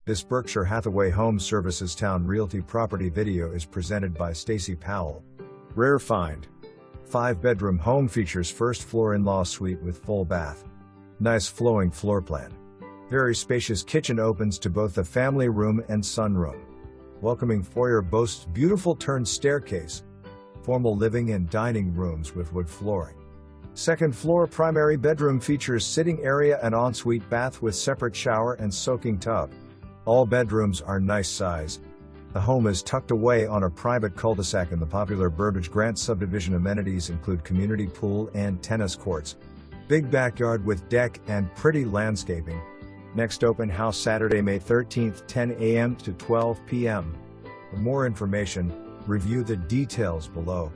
This Berkshire Hathaway Home Services Towne Realty property video is presented by Stacy Powell. Rare find. 5-bedroom home features first floor in-law suite with full bath. Nice flowing floor plan. Very spacious kitchen opens to both the family room and sunroom. Welcoming foyer boasts beautiful turned staircase. Formal living and dining rooms with wood flooring. Second floor primary bedroom features sitting area and ensuite bath with separate shower and soaking tub. All bedrooms are nice size. The home is tucked away on a private cul-de-sac, and the popular Burbage Grant subdivision amenities include community pool and tennis courts. Big backyard with deck and pretty landscaping. Next open house Saturday, May 13th, 10 a.m. to 12 p.m. For more information, review the details below.